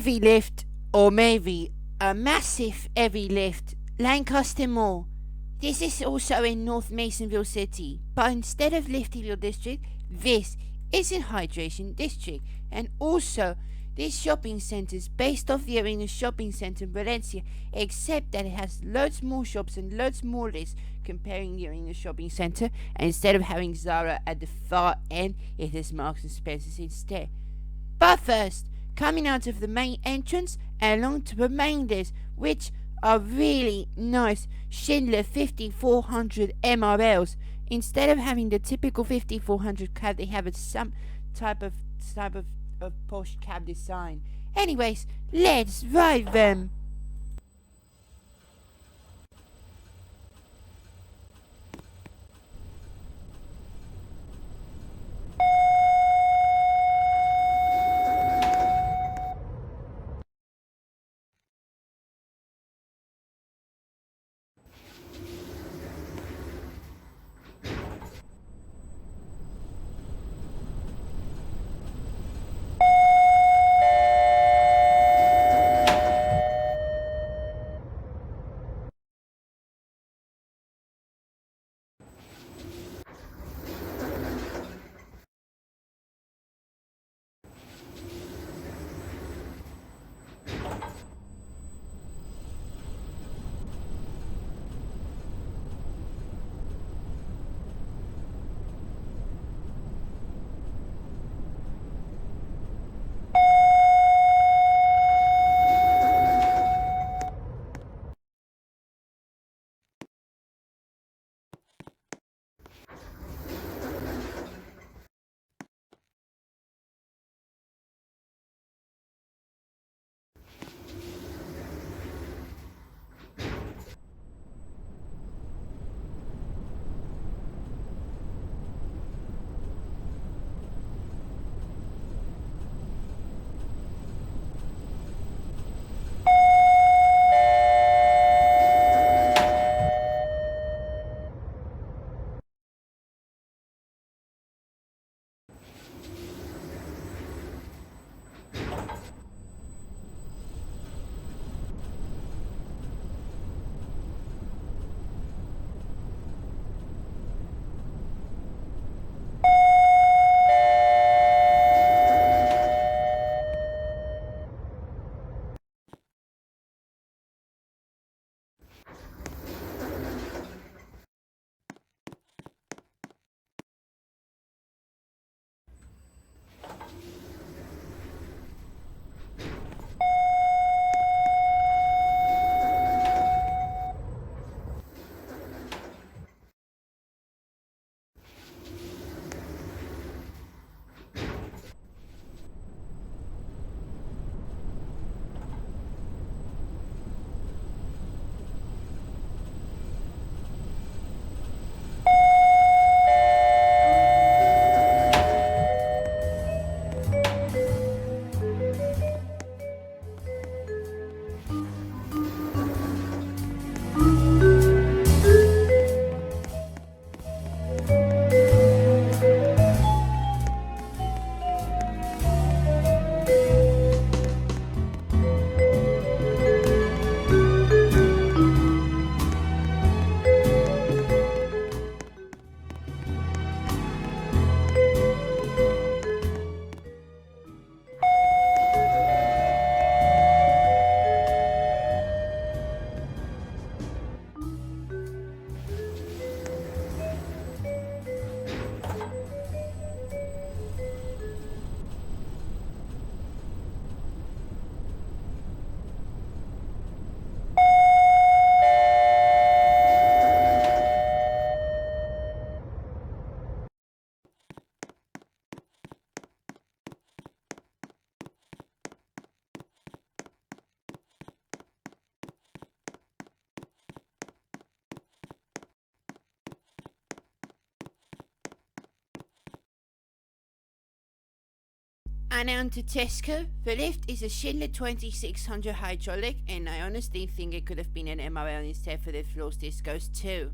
EveryLift, or maybe a Massive EveryLift, Lancaster Mall. This is also in North Masonville City, but instead of lifting your district, this is in Hydration District. And also, this shopping centre is based off the Arena Shopping Centre in Valencia, except that it has loads more shops and loads more lists comparing the Arena Shopping Centre, and instead of having Zara at the far end, it has Marks and Spencer's instead. But first, coming out of the main entrance and along to the main list, which are really nice Schindler 5400 MRLs. Instead of having the typical 5400 cab, they have some type of posh cab design. Anyways, let's ride them. And on to Tesco. The lift is a Schindler 2600 hydraulic, and I honestly think it could have been an MRL instead, for the floors this goes too.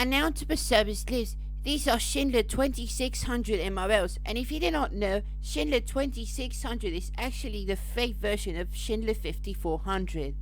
And now to the service lifts. These are Schindler 2600 MRLs, and if you do not know, Schindler 2600 is actually the freight version of Schindler 5400.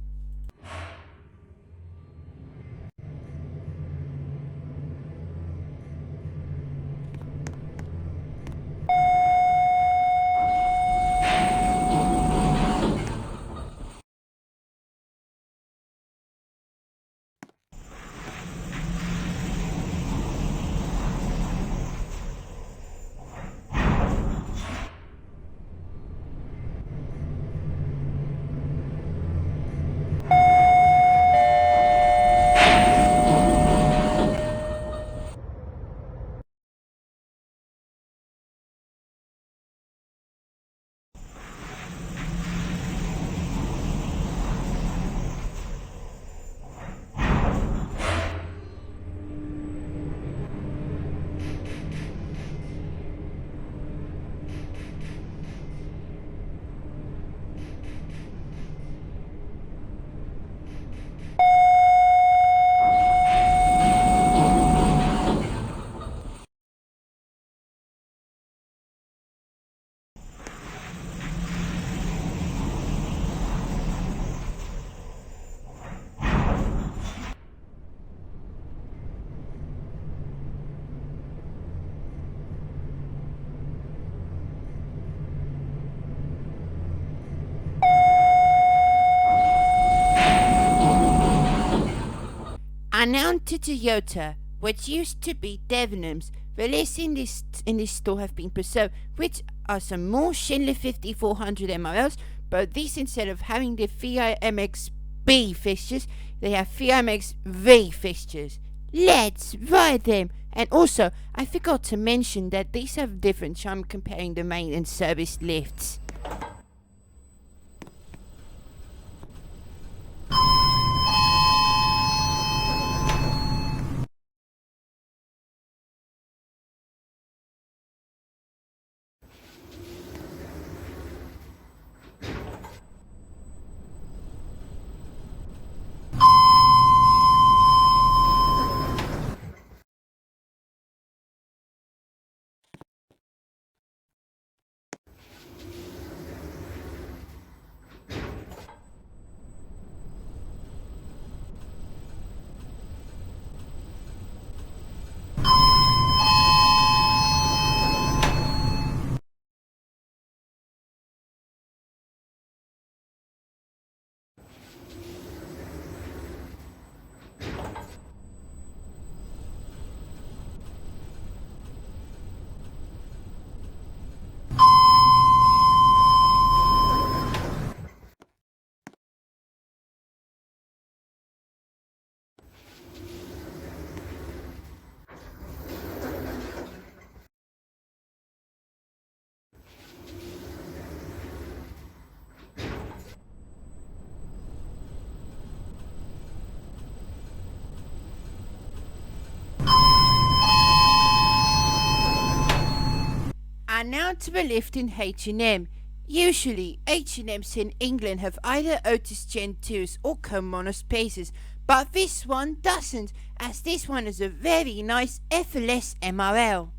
And now to Toyota, which used to be Debenhams. The lists in this store have been preserved, which are some more Schindler 5400 MRLs, but these, instead of having the VIMX-B fixtures, they have VIMX-V fixtures. Let's ride them! And also, I forgot to mention that these have different charm comparing the main and service lifts. And now to the lift in H&M. Usually, H&Ms in England have either Otis Gen 2s or Komono Spaces, but this one doesn't, as this one is a very nice FLS MRL.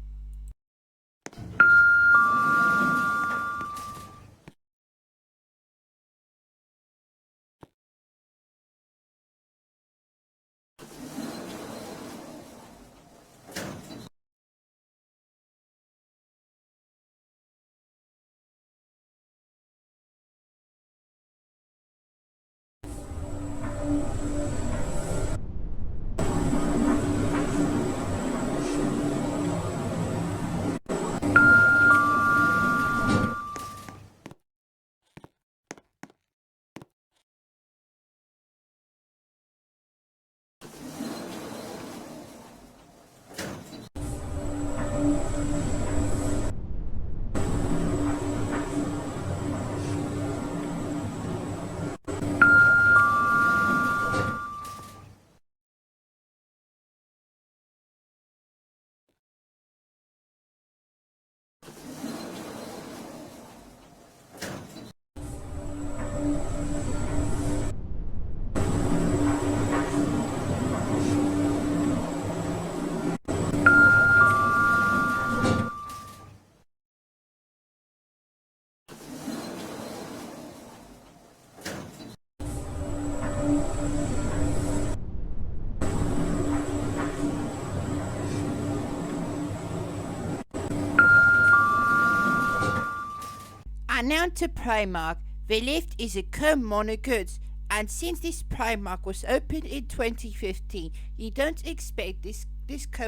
And now to Primark. The lift is a Mono goods, and since this Primark was opened in 2015, you don't expect this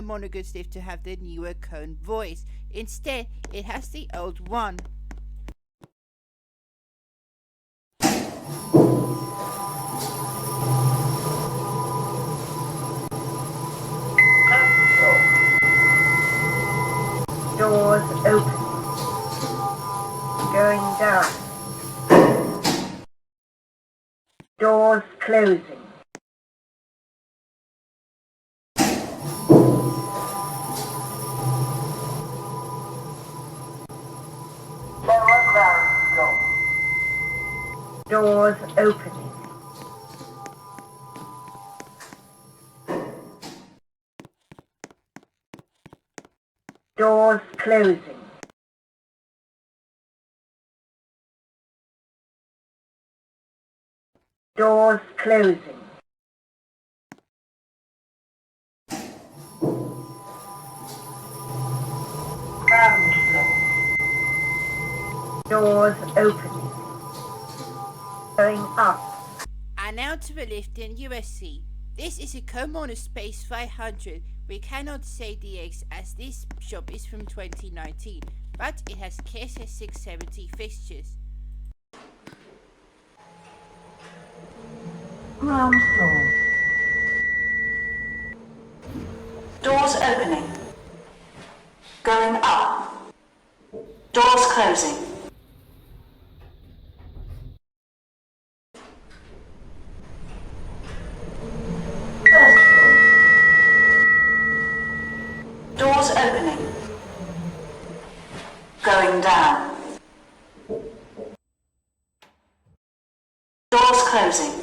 Mono goods lift to have the newer cone voice. Instead, it has the old one. Doors open. Going down. Doors closing. Lower ground floor. Doors opening. Doors closing. Doors closing. Ground floor. Doors opening. Going up. And now to the lift in USC. This is a Mono Space 500. We cannot say DX as this shop is from 2019, but it has KSS 670 fixtures. Ground floor. Doors opening. Going up. Doors closing. First floor. Doors opening. Going down. Doors closing.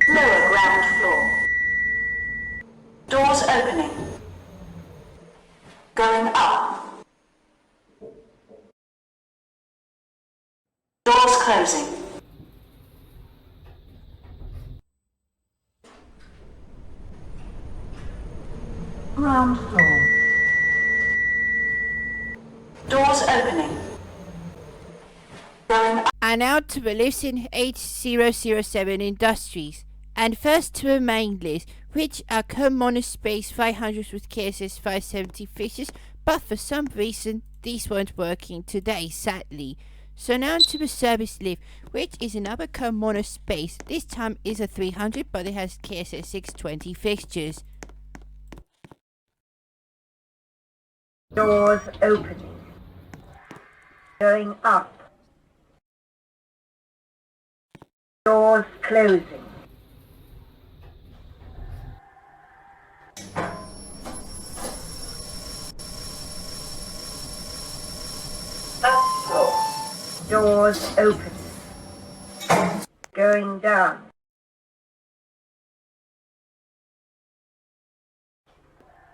Lower ground floor. Doors opening. Going up. Doors closing. Ground floor. Doors opening. Going up. And out to the lifts in 8007 Industries. And first to the main list, which are Mono Space 500s with KSS 570 fixtures, but for some reason these weren't working today, sadly. So now to the service lift, which is another Mono Space. This time is a 300, but it has KSS 620 fixtures. Doors opening. Going up. Doors closing. Up floor. Doors opening. Going down.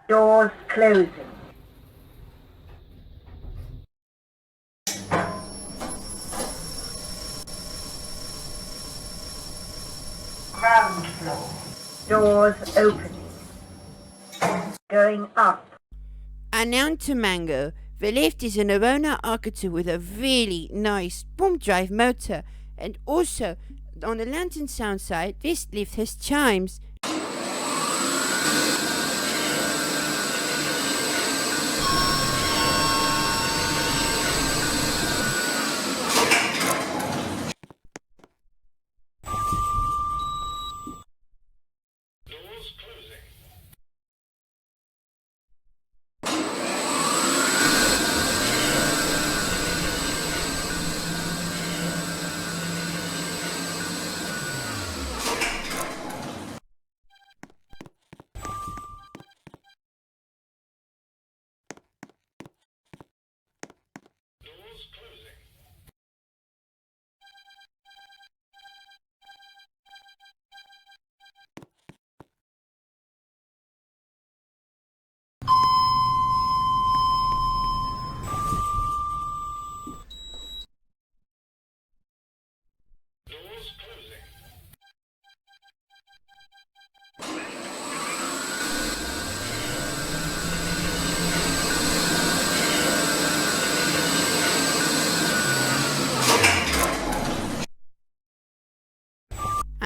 Doors closing. Ground floor. Doors opening. Going up. And now to Mango. The lift is an Arona architecture with a really nice boom drive motor, and also on the lantern sound side, this lift has chimes.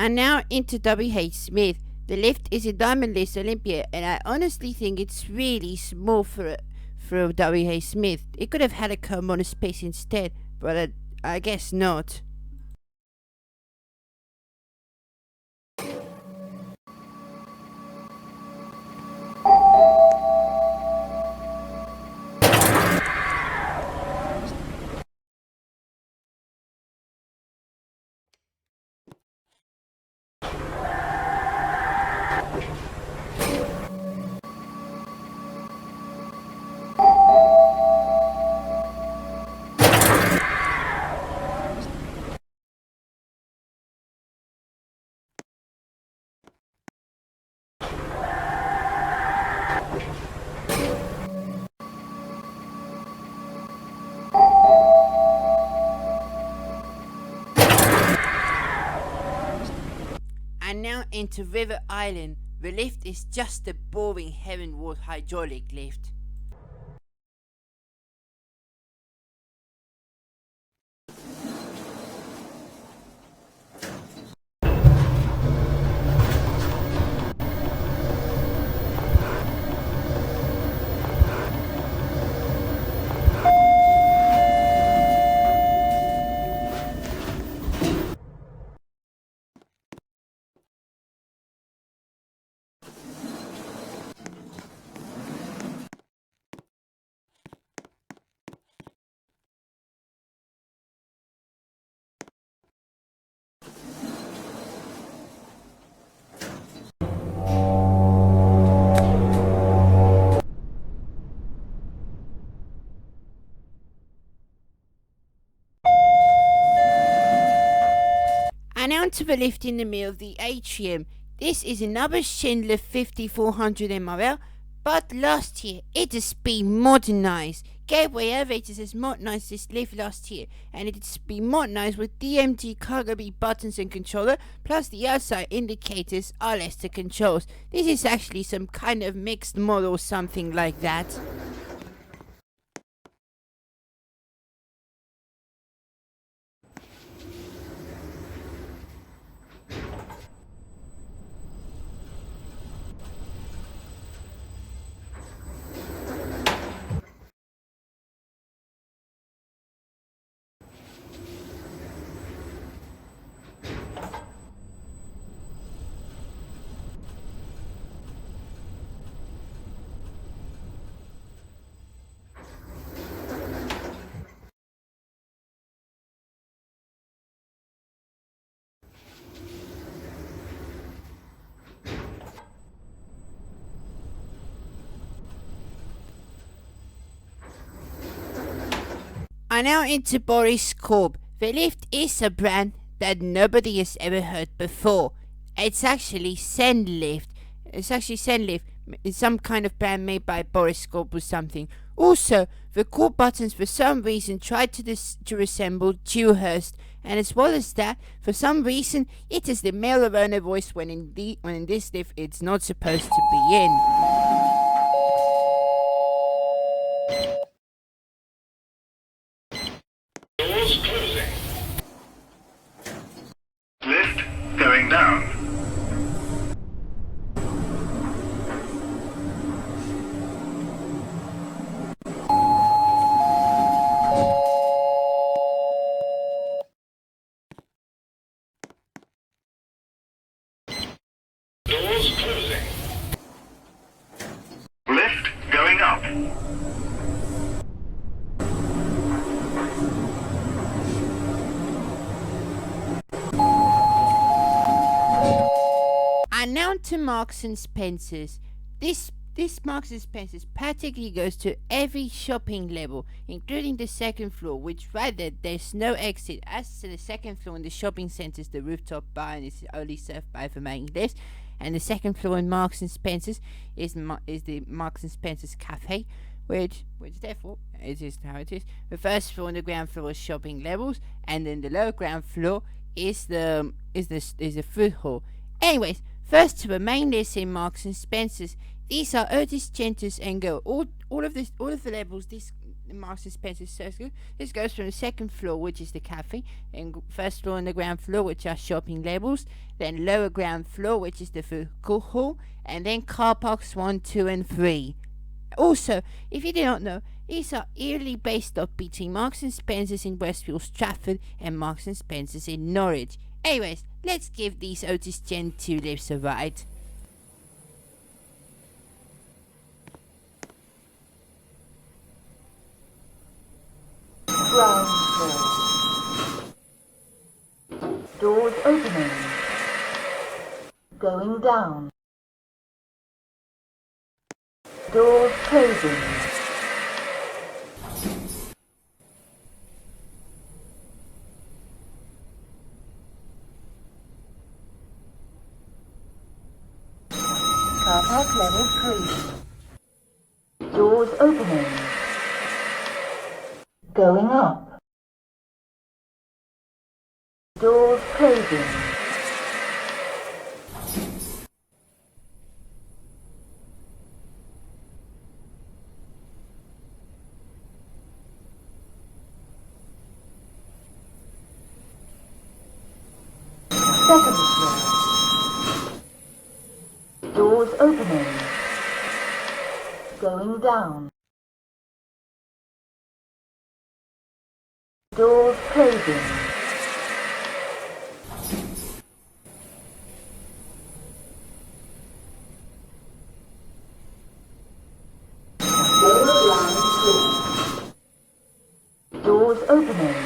And now into W.H. Smith. The lift is a Diamond List Olympia, and I honestly think it's really small for W.H. Smith. It could have had a Carmona space instead, but I guess not. And now into River Island. The lift is just a boring Heavenward hydraulic lift. And onto the lift in the middle of the atrium. This is another Schindler 5400 MRL, but last year it has been modernised. Gateway Elevators has modernised this lift last year, and it's been modernised with DMG cargo B buttons and controller, plus the outside indicators are Leicester controls. This is actually some kind of mixed model or something like that. And now into Boris Korb. The lift is a brand that nobody has ever heard before. It's actually Sendlift. It's some kind of brand made by Boris Korb or something. Also, the core buttons for some reason tried to resemble Dewhurst, and as well as that, for some reason, it is the male owner voice when in this lift it's not supposed to be in. Doors closing. Lift going down. Doors closing. Lift going up. And now to Marks and Spencer's. This Marks and Spencer's practically goes to every shopping level, including the second floor, which rather there's no exit. As to the second floor in the shopping centres, the rooftop bar and is only served by the main lifts. And the second floor in Marks and Spencer's is the Marks and Spencer's cafe, which therefore it is how it is. The first floor and the ground floor is shopping levels, and then the lower ground floor is the food hall. Anyways, first to the main list in Marks and Spencer's. These are Otis, Gentis, and Go. All of the levels. This the Marks and Spencer circle. This goes from the second floor, which is the cafe, then first floor and the ground floor, which are shopping labels, then lower ground floor, which is the food hall, and then car parks 1, 2, and 3. Also, if you do not know, these are eerily based off between Marks and Spencer's in Westfield Stratford and Marks and Spencer's in Norwich. Anyways, let's give these Otis Gen 2 lifts a ride. Ground floor. Doors opening. Going down. Doors closing. Car park level 3. Doors opening. Going up. Doors closing. Second floor. Doors opening. Going down. Doors closing. Lower ground floor. Doors opening.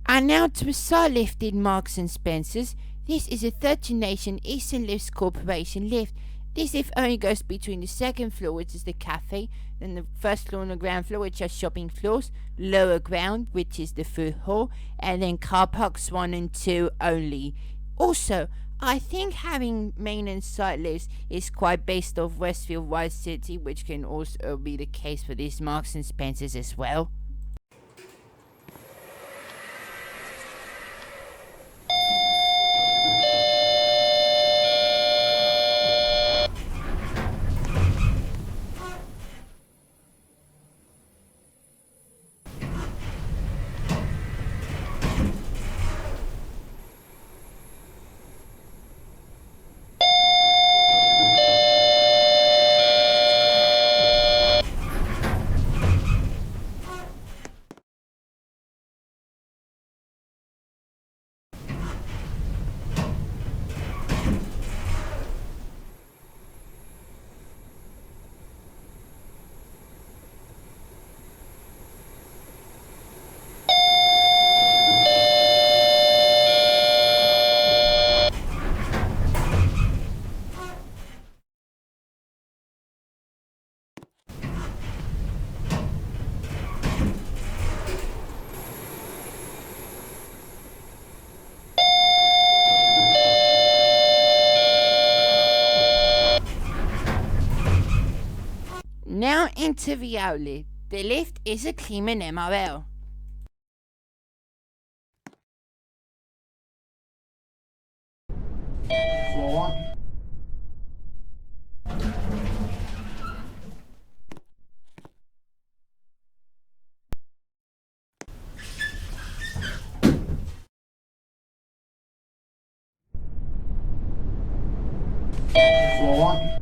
And now to a side lift in Marks and Spencer's. This is a 13 Nation Eastern Lifts Corporation lift. This lift only goes between the second floor, which is the cafe, then the first floor and the ground floor, which are shopping floors, lower ground, which is the food hall, and then car parks 1 and 2 only. Also, I think having main and side lifts is quite based off Westfield Wide City, which can also be the case for this Marks and Spencer's as well. Now into the outlet. The lift is a Kleeman MRL. Floor 1. Floor 1.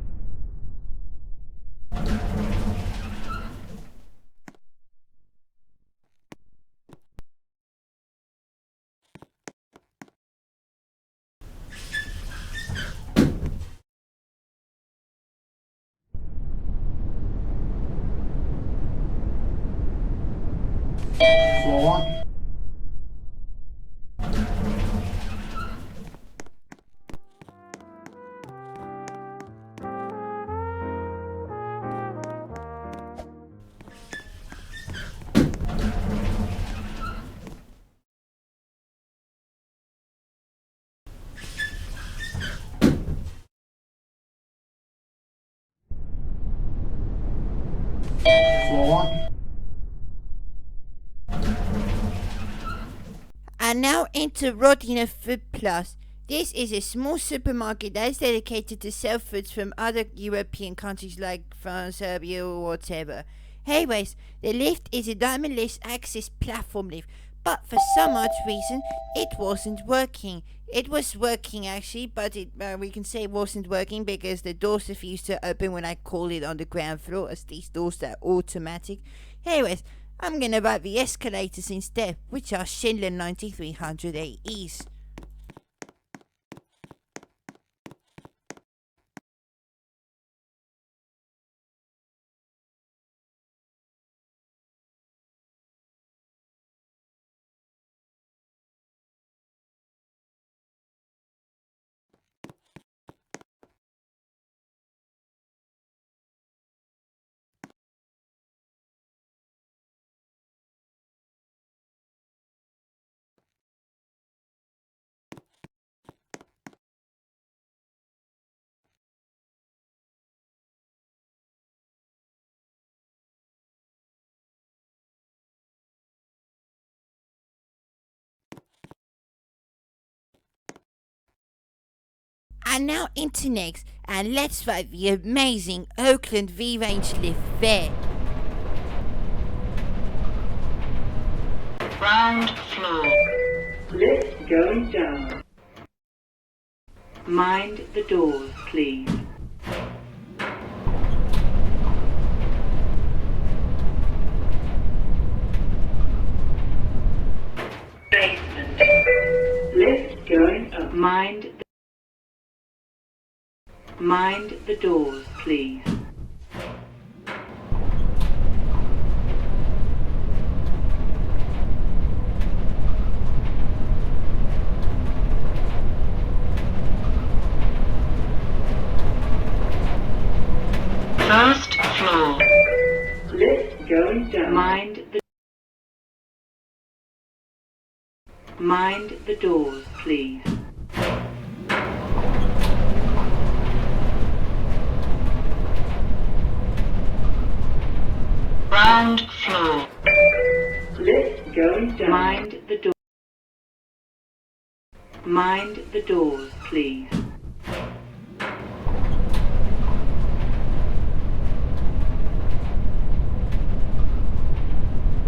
Floor 1. Floor 1. And now into Rodina Food Plus. This is a small supermarket that is dedicated to sell foods from other European countries like France, Serbia, or whatever. Anyways, the lift is a diamond lift access platform lift, but for some odd reason, it wasn't working. It was working actually, but we can say it wasn't working because the doors refused to open when I called it on the ground floor, as these doors are automatic. Anyways, I'm gonna ride the escalators instead, which are Schindler 9300 AEs. And now into next, and let's ride the amazing Oakland V-Range lift there. Ground floor. Lift going down. Mind the doors, please. Basement. Lift going up. Mind the doors, please. First floor. Lift going down. Mind the doors, please. Ground floor. Lift going down. Mind the doors, please.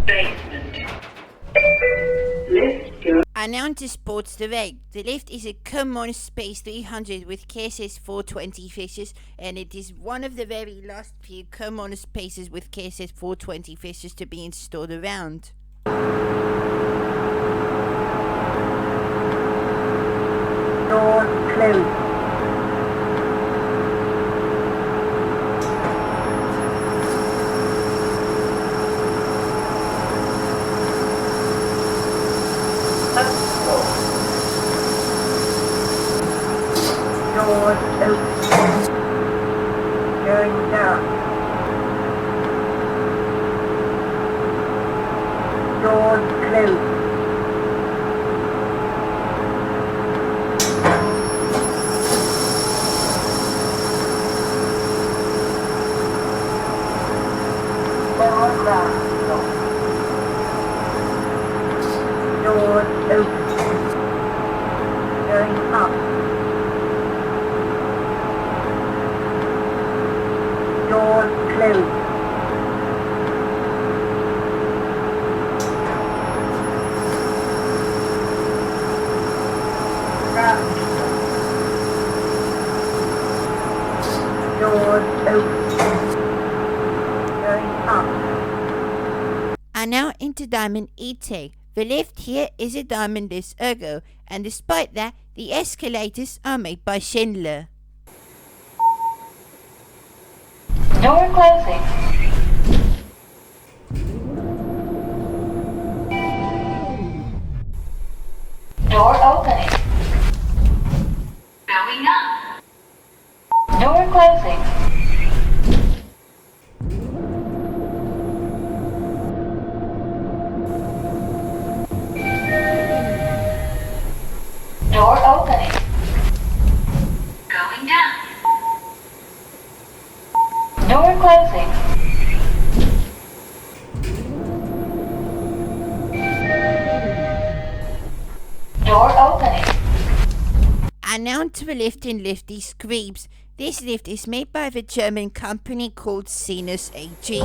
Basement. Lift going. And now into Sports Direct. The lift is a common space 300 with KSS 420 fixtures, and it is one of the very last few common spaces with KSS 420 fixtures to be installed around. Doors closed. Doors open. Going down. Doors closed. Doors open. Going up. Doors closed. Ground floor. Doors open. Going up. And now into Diamond E-Tech. The lift here is a diamondless ergo, and despite that, the escalators are made by Schindler. Door closing. Door opening. Going up. Door closing. Door opening. Going down. Door closing. Door opening. And now to the lift in Lifty Screams. This lift is made by the German company called Sinus AG.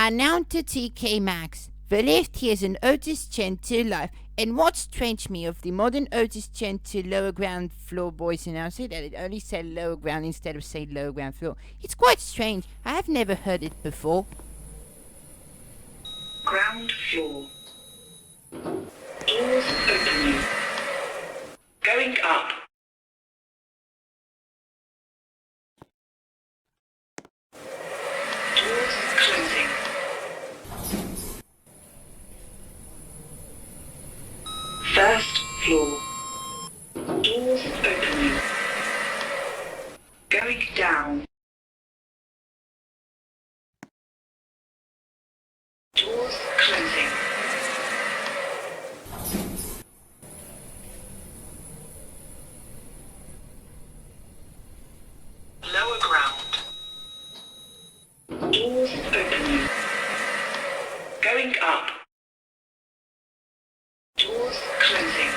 And now to TK Maxx. The lift here is an Otis Chen to life. And what strange me of the modern Otis Chen to lower ground floor boys announcer that it only said lower ground instead of say lower ground floor. It's quite strange. I have never heard it before. Ground floor. Doors opening. Going up. Doors closing. First floor. Doors opening. Going down. Doors closing. Lower ground. Doors opening. Going up. Doors closing.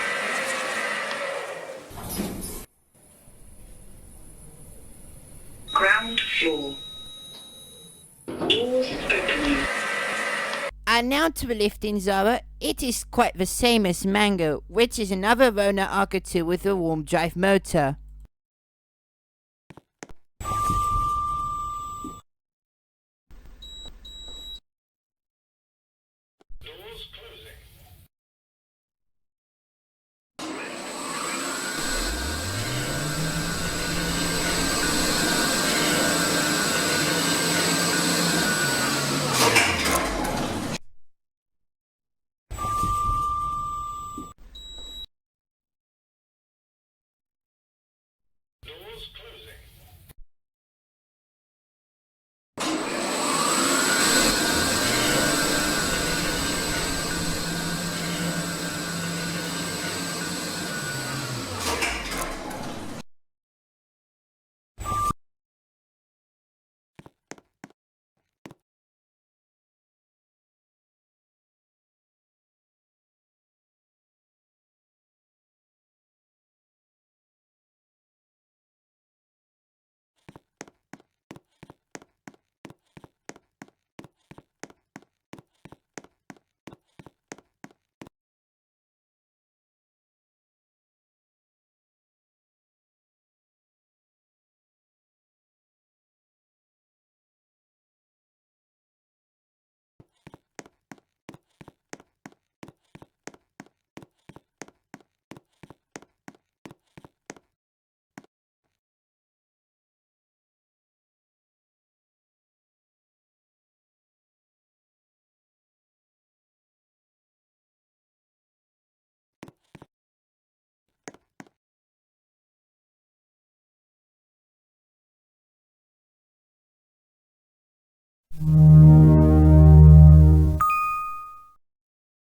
Ground floor. Doors opening. And now to the lift in Zara. It is quite the same as Mango, which is another Rona Arca 2 with a warm drive motor.